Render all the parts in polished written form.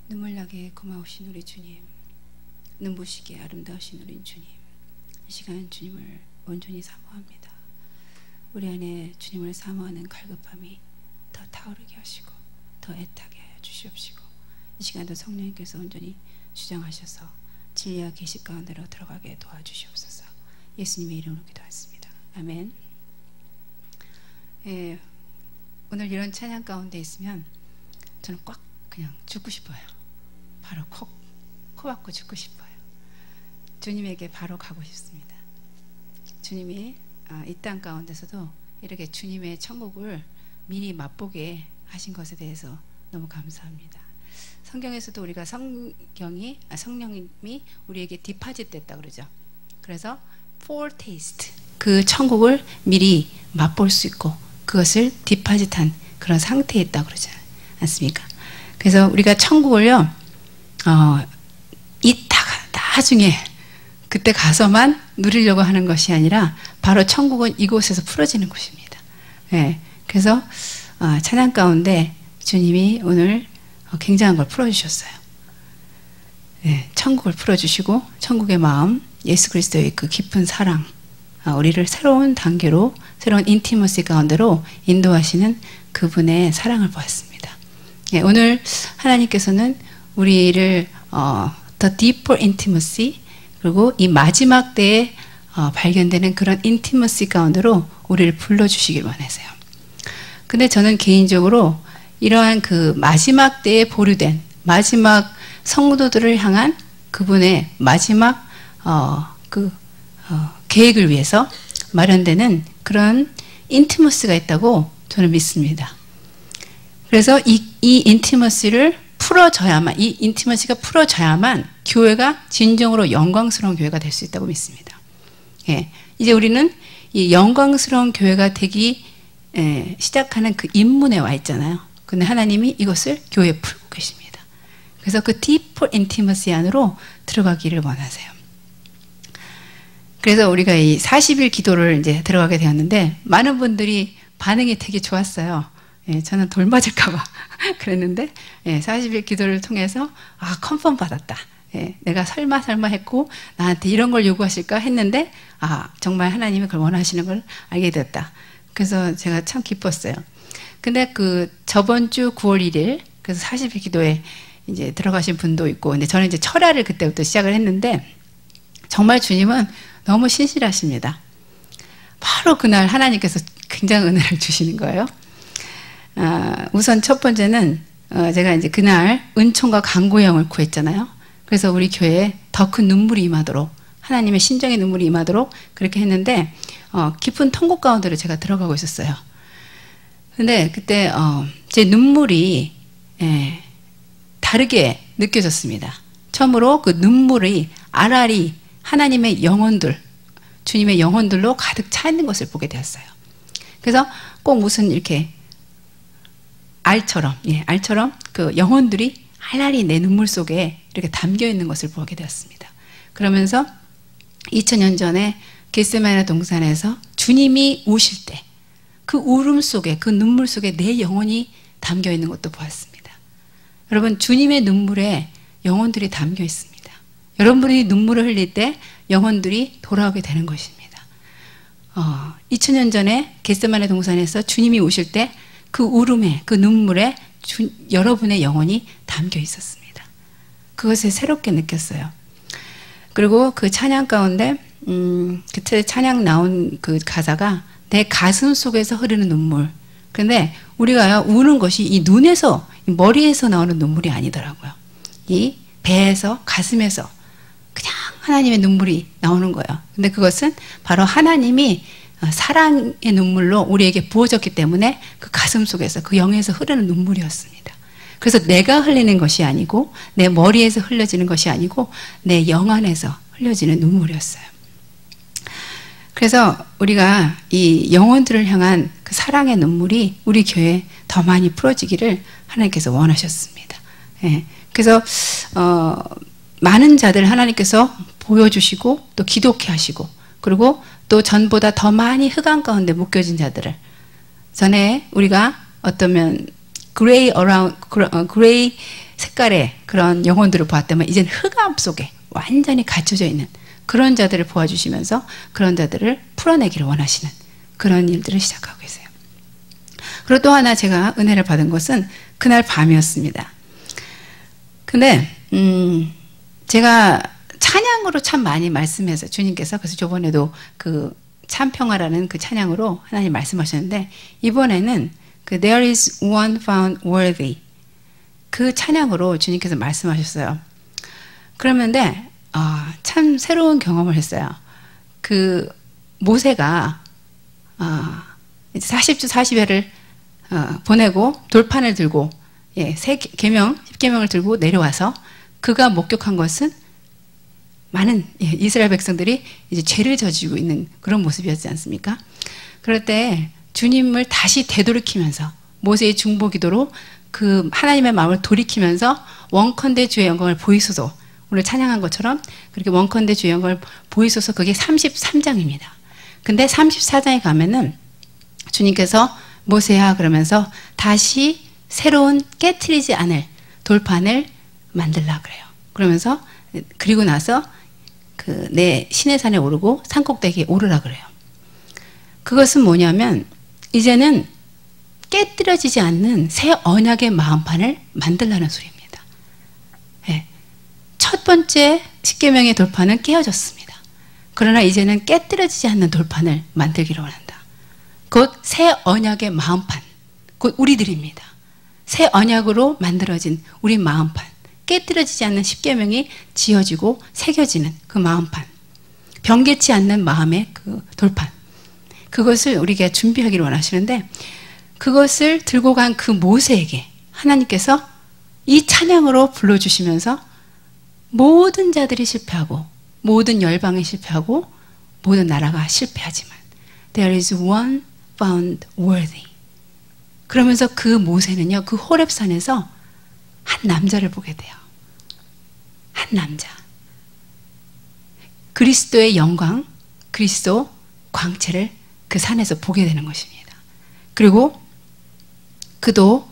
눈물 나게 고마우신 우리 주님, 눈부시게 아름다우신 우리 주님, 이 시간 주님을 온전히 사모합니다. 우리 안에 주님을 사모하는 갈급함이 더 타오르게 하시고 더 애타게 하여 주시옵시고, 이 시간도 성령님께서 온전히 주장하셔서 진리와 계시 가운데로 들어가게 도와주시옵소서. 예수님의 이름으로 기도하였습니다. 아멘. 예, 오늘 이런 찬양 가운데 있으면 저는 꽉 그냥 죽고 싶어요. 바로 코 박고 죽고 싶어요. 주님에게 바로 가고 싶습니다. 주님이 이 땅 가운데서도 이렇게 주님의 천국을 미리 맛보게 하신 것에 대해서 너무 감사합니다. 성경에서도 우리가 성령님이 우리에게 디파짓 됐다 그러죠. 그래서 foretaste, 그 천국을 미리 맛볼 수 있고 그것을 디파짓한 그런 상태에 있다 그러지 않습니까? 그래서 우리가 천국을요, 이따가 나중에 그때 가서만 누리려고 하는 것이 아니라 바로 천국은 이곳에서 풀어지는 곳입니다. 예, 그래서 찬양 가운데 주님이 오늘 굉장한 걸 풀어주셨어요. 예, 천국을 풀어주시고 천국의 마음, 예수 그리스도의 그 깊은 사랑, 우리를 새로운 단계로, 새로운 인티머시 가운데로 인도하시는 그분의 사랑을 보았습니다. 예, 오늘 하나님께서는 우리를 the deeper intimacy, 그리고 이 마지막 때에 발견되는 그런 인티머시 가운데로 우리를 불러주시길 원하세요. 근데 저는 개인적으로 이러한 그 마지막 때에 보류된 마지막 성도들을 향한 그분의 마지막 계획을 위해서 마련되는 그런 인티머시가 있다고 저는 믿습니다. 그래서 이 인티머시를 풀어져야만, 이 인티머시가 풀어져야만 교회가 진정으로 영광스러운 교회가 될 수 있다고 믿습니다. 예, 이제 우리는 이 영광스러운 교회가 되기 시작하는 그 입문에 와 있잖아요. 근데 하나님이 이것을 교회에 풀고 계십니다. 그래서 그 deeper intimacy 안으로 들어가기를 원하세요. 그래서 우리가 이 40일 기도를 이제 들어가게 되었는데 많은 분들이 반응이 되게 좋았어요. 예, 저는 돌 맞을까봐 그랬는데, 예, 40일 기도를 통해서 컨펌 받았다. 예, 내가 설마 했고 나한테 이런 걸 요구하실까 했는데 정말 하나님이 그걸 원하시는 걸 알게 됐다. 그래서 제가 참 기뻤어요. 근데 그 저번 주 9월 1일 그래서 40일 기도에 이제 들어가신 분도 있고, 근데 저는 이제 철야를 그때부터 시작을 했는데 정말 주님은 너무 신실하십니다. 바로 그날 하나님께서 굉장히 은혜를 주시는 거예요. 우선 첫 번째는 제가 이제 그날 은총과 간구형을 구했잖아요. 그래서 우리 교회에 더 큰 눈물이 임하도록, 하나님의 심정의 눈물이 임하도록 그렇게 했는데 깊은 통곡 가운데로 제가 들어가고 있었어요. 근데 그때 제 눈물이 다르게 느껴졌습니다. 처음으로 그 눈물이 알알이 하나님의 영혼들, 주님의 영혼들로 가득 차 있는 것을 보게 되었어요. 그래서 꼭 무슨 이렇게 알처럼 그 영혼들이 알알이 내 눈물 속에 이렇게 담겨 있는 것을 보게 되었습니다. 그러면서 2000년 전에 겟세마네 동산에서 주님이 우실 때 그 울음 속에, 그 눈물 속에 내 영혼이 담겨 있는 것도 보았습니다. 여러분, 주님의 눈물에 영혼들이 담겨 있습니다. 여러분이 눈물을 흘릴 때 영혼들이 돌아오게 되는 것입니다. 2000년 전에 겟세마네 동산에서 주님이 우실 때 그 울음에, 그 눈물에 여러분의 영혼이 담겨 있었습니다. 그것을 새롭게 느꼈어요. 그리고 그 찬양 가운데 그때 찬양 나온 그 가사가 내 가슴 속에서 흐르는 눈물. 그런데 우리가 우는 것이 이 눈에서, 머리에서 나오는 눈물이 아니더라고요. 이 배에서, 가슴에서 그냥 하나님의 눈물이 나오는 거예요. 근데 그것은 바로 하나님이 사랑의 눈물로 우리에게 부어졌기 때문에 그 가슴 속에서, 그 영에서 흐르는 눈물이었습니다. 그래서 내가 흘리는 것이 아니고, 내 머리에서 흘려지는 것이 아니고 내 영 안에서 흘려지는 눈물이었어요. 그래서 우리가 이 영혼들을 향한 그 사랑의 눈물이 우리 교회에 더 많이 풀어지기를 하나님께서 원하셨습니다. 예, 그래서 많은 자들 하나님께서 보여주시고 또 기독케 하시고, 그리고 또 전보다 더 많이 흑암 가운데 묶여진 자들을, 전에 우리가 어떠면 그레이 색깔의 그런 영혼들을 보았다면 이제는 흑암 속에 완전히 갇혀져 있는 그런 자들을 보아주시면서 그런 자들을 풀어내기를 원하시는 그런 일들을 시작하고 계세요. 그리고 또 하나 제가 은혜를 받은 것은 그날 밤이었습니다. 근데 제가 찬양으로 참 많이 말씀해서 주님께서 그래서 저번에도 그 참평화라는 그 찬양으로 하나님 말씀하셨는데 이번에는 그 There is one found worthy 그 찬양으로 주님께서 말씀하셨어요. 그러는데 참 새로운 경험을 했어요. 그 모세가 40주 40夜를 보내고 돌판을 들고 계명 10계명을 들고 내려와서 그가 목격한 것은 많은 이스라엘 백성들이 이제 죄를 저지르고 있는 그런 모습이었지 않습니까? 그럴 때 주님을 다시 되돌이키면서 모세의 중보기도로 그 하나님의 마음을 돌이키면서 원컨대 주의 영광을 보이소서 오늘 찬양한 것처럼 그렇게 원컨대 주의 영광을 보이소서 그게 33장입니다. 근데 34장에 가면은 주님께서 모세야 그러면서 다시 새로운 깨트리지 않을 돌판을 만들라 그래요. 그러면서 그리고 나서 그 내 시내산에 오르고 산꼭대기에 오르라 그래요. 그것은 뭐냐면 이제는 깨뜨려지지 않는 새 언약의 마음판을 만들라는 소리입니다. 네. 첫 번째 십계명의 돌판은 깨어졌습니다. 그러나 이제는 깨뜨려지지 않는 돌판을 만들기를 원한다. 곧 새 언약의 마음판, 곧 우리들입니다. 새 언약으로 만들어진 우리 마음판, 깨뜨려지지 않는 십계명이 지어지고 새겨지는 그 마음판, 변개치 않는 마음의 그 돌판, 그것을 우리가 준비하기를 원하시는데 그것을 들고 간 그 모세에게 하나님께서 이 찬양으로 불러주시면서 모든 자들이 실패하고 모든 열방이 실패하고 모든 나라가 실패하지만 There is one found worthy. 그러면서 그 모세는요, 그 호렙산에서 한 남자를 보게 돼요. 한 남자. 그리스도의 영광, 그리스도 광채를 그 산에서 보게 되는 것입니다. 그리고 그도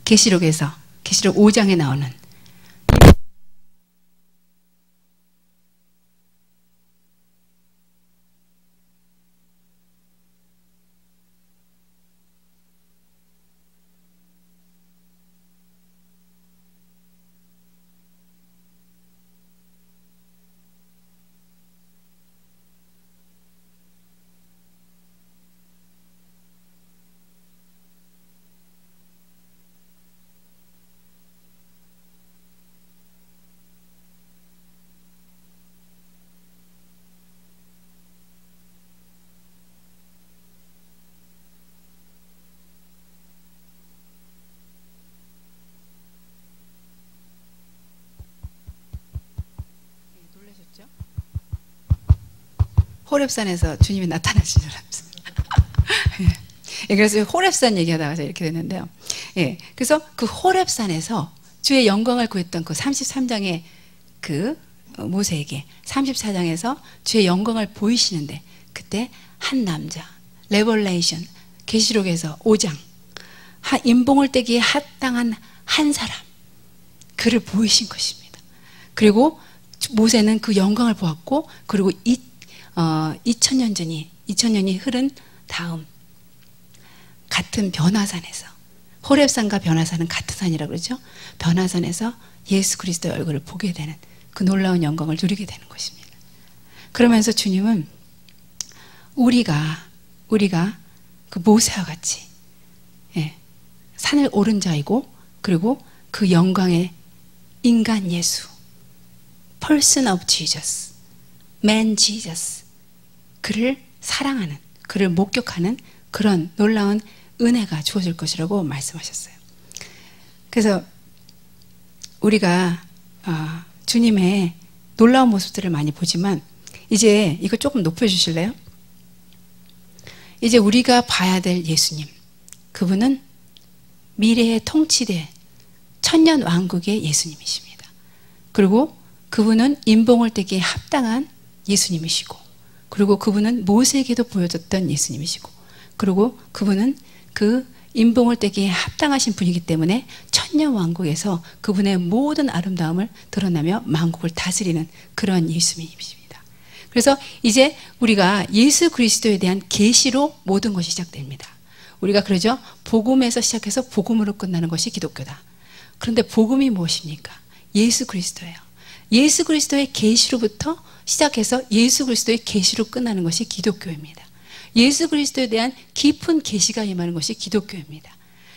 계시록에서 계시록 5장에 나오는 호렙산에서 주님이 나타나신 줄 알았어요. 예, 그래서 호렙산 얘기하다가 이렇게 됐는데요. 예, 그래서 그 호렙산에서 주의 영광을 구했던 그 33장의 그 모세에게 34장에서 주의 영광을 보이시는데 그때 한 남자, 레벌레이션, 계시록에서 5장, 인봉을 떼기에 합당한 한 사람, 그를 보이신 것입니다. 그리고 모세는 그 영광을 보았고, 그리고 2000년이 흐른 다음 같은 변화산에서, 호렙산과 변화산은 같은 산이라고 그러죠. 변화산에서 예수 그리스도의 얼굴을 보게 되는 그 놀라운 영광을 누리게 되는 것입니다. 그러면서 주님은 우리가 그 모세와 같이 산을 오른 자이고, 그리고 그 영광의 인간 예수, Person of Jesus, Man Jesus, 그를 사랑하는, 그를 목격하는 그런 놀라운 은혜가 주어질 것이라고 말씀하셨어요. 그래서 우리가 주님의 놀라운 모습들을 많이 보지만 이제 이거 조금 높여주실래요? 이제 우리가 봐야 될 예수님, 그분은 미래의 통치대 천년 왕국의 예수님이십니다. 그리고 그분은 인봉을 떼기에 합당한 예수님이시고, 그리고 그분은 모세에게도 보여줬던 예수님이시고, 그리고 그분은 그 임봉을 떼기에 합당하신 분이기 때문에 천년왕국에서 그분의 모든 아름다움을 드러나며 만국을 다스리는 그런 예수님이십니다. 그래서 이제 우리가 예수 그리스도에 대한 계시로 모든 것이 시작됩니다. 우리가 그러죠. 복음에서 시작해서 복음으로 끝나는 것이 기독교다. 그런데 복음이 무엇입니까? 예수 그리스도예요. 예수 그리스도의 계시로부터 시작해서 예수 그리스도의 계시로 끝나는 것이 기독교입니다. 예수 그리스도에 대한 깊은 계시가 임하는 것이 기독교입니다.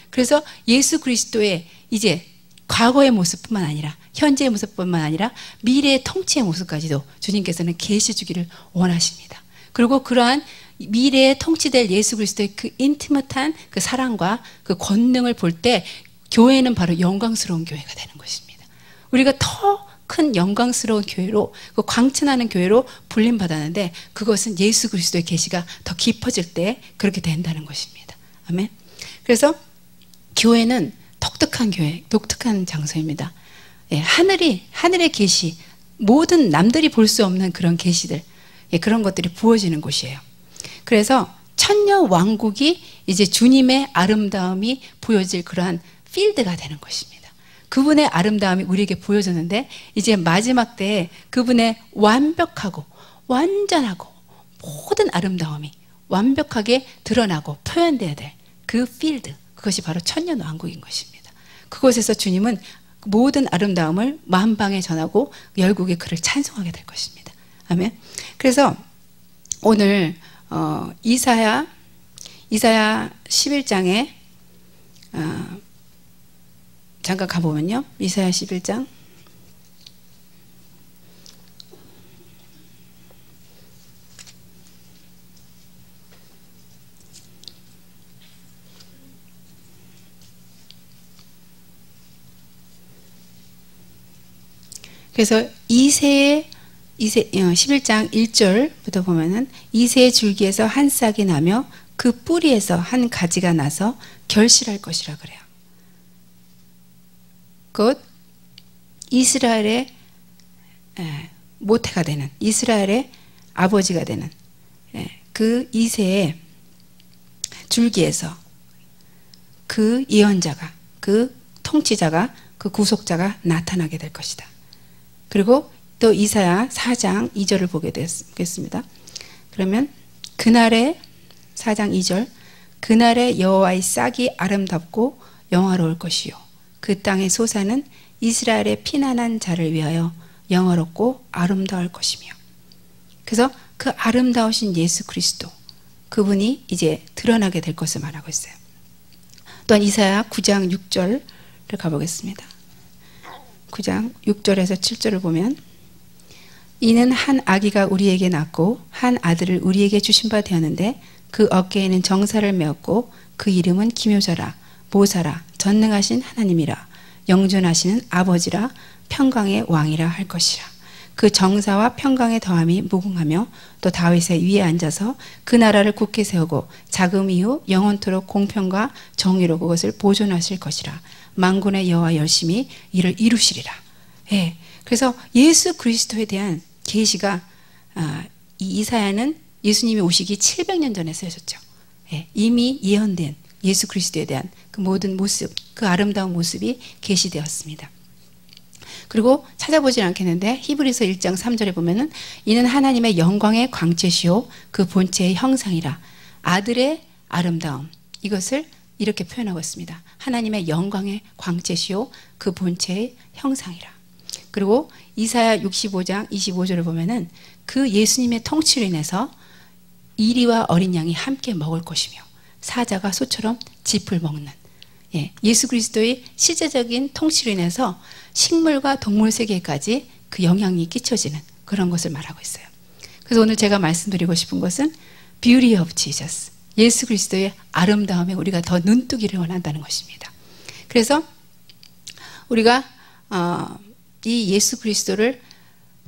그래서 예수 그리스도의 이제 과거의 모습뿐만 아니라 현재의 모습뿐만 아니라 미래의 통치의 모습까지도 주님께서는 계시 주기를 원하십니다. 그리고 그러한 미래에 통치될 예수 그리스도의 그 인티머트한 그 사랑과 그 권능을 볼 때 교회는 바로 영광스러운 교회가 되는 것입니다. 우리가 더 큰 영광스러운 교회로, 그 광천하는 교회로 불림받았는데 그것은 예수 그리스도의 계시가 더 깊어질 때 그렇게 된다는 것입니다. 아멘. 그래서 교회는 독특한 교회, 독특한 장소입니다. 예, 하늘의 계시, 모든 남들이 볼 수 없는 그런 계시들, 예, 그런 것들이 부어지는 곳이에요. 그래서 천년 왕국이 이제 주님의 아름다움이 보여질 그러한 필드가 되는 것입니다. 그분의 아름다움이 우리에게 보여졌는데 이제 마지막 때에 그분의 완벽하고 완전하고 모든 아름다움이 완벽하게 드러나고 표현되어야 될 그 필드, 그것이 바로 천년 왕국인 것입니다. 그곳에서 주님은 모든 아름다움을 만방에 전하고 열국의 그를 찬송하게 될 것입니다. 아멘. 그래서 오늘 이사야 11장에 잠깐 가보면요. 이사야 11장 그래서 11장 1절부터 보면은 이새의 줄기에서 한 싹이 나며 그 뿌리에서 한 가지가 나서 결실할 것이라 그래요. 곧 이스라엘의 모태가 되는, 이스라엘의 아버지가 되는 그 이새의 줄기에서 그 예언자가, 그 통치자가, 그 구속자가 나타나게 될 것이다. 그리고 또 이사야 4장 2절을 보게 되겠습니다. 그러면 그날의 4장 2절, 그날의 여호와의 싹이 아름답고 영화로울 것이요 그 땅의 소사는 이스라엘의 피난한 자를 위하여 영화롭고 아름다울 것이며. 그래서 그 아름다우신 예수 그리스도, 그분이 이제 드러나게 될 것을 말하고 있어요. 또한 이사야 9장 6절을 가보겠습니다. 9장 6절에서 7절을 보면 이는 한 아기가 우리에게 낳고 한 아들을 우리에게 주신 바 되었는데 그 어깨에는 정사를 메었고 그 이름은 기묘자라 모사라 전능하신 하나님이라 영존하시는 아버지라 평강의 왕이라 할 것이라. 그 정사와 평강의 더함이 무궁하며 또 다윗의 위에 앉아서 그 나라를 굳게 세우고 자금 이후 영원토록 공평과 정의로 그것을 보존하실 것이라. 만군의 여호와 열심히 이를 이루시리라. 예, 그래서 예수 그리스도에 대한 계시가 이 이사야는 예수님이 오시기 700년 전에 쓰여졌죠. 예, 이미 예언된 예수 그리스도에 대한 그 모든 모습, 그 아름다운 모습이 계시되었습니다. 그리고 찾아보진 않겠는데 히브리서 1장 3절에 보면은 이는 하나님의 영광의 광채시요 그 본체의 형상이라. 아들의 아름다움, 이것을 이렇게 표현하고 있습니다. 하나님의 영광의 광채시요 그 본체의 형상이라. 그리고 이사야 65장 25절을 보면은 그 예수님의 통치로 인해서 이리와 어린 양이 함께 먹을 것이며 사자가 소처럼 짚을 먹는, 예수 그리스도의 실제적인 통치로 인해서 식물과 동물 세계까지 그 영향이 끼쳐지는 그런 것을 말하고 있어요. 그래서 오늘 제가 말씀드리고 싶은 것은 Beauty of Jesus, 예수 그리스도의 아름다움에 우리가 더 눈뜨기를 원한다는 것입니다. 그래서 우리가 이 예수 그리스도를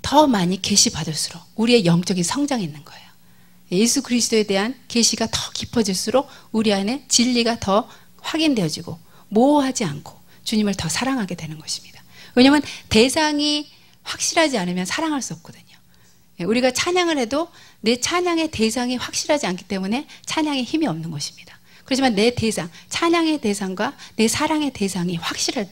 더 많이 계시받을수록 우리의 영적인 성장이 있는 거예요. 예수 그리스도에 대한 계시가 더 깊어질수록 우리 안에 진리가 더 확인되어지고 모호하지 않고 주님을 더 사랑하게 되는 것입니다. 왜냐하면 대상이 확실하지 않으면 사랑할 수 없거든요. 우리가 찬양을 해도 내 찬양의 대상이 확실하지 않기 때문에 찬양에 힘이 없는 것입니다. 그렇지만 내 대상, 찬양의 대상과 내 사랑의 대상이 확실할 때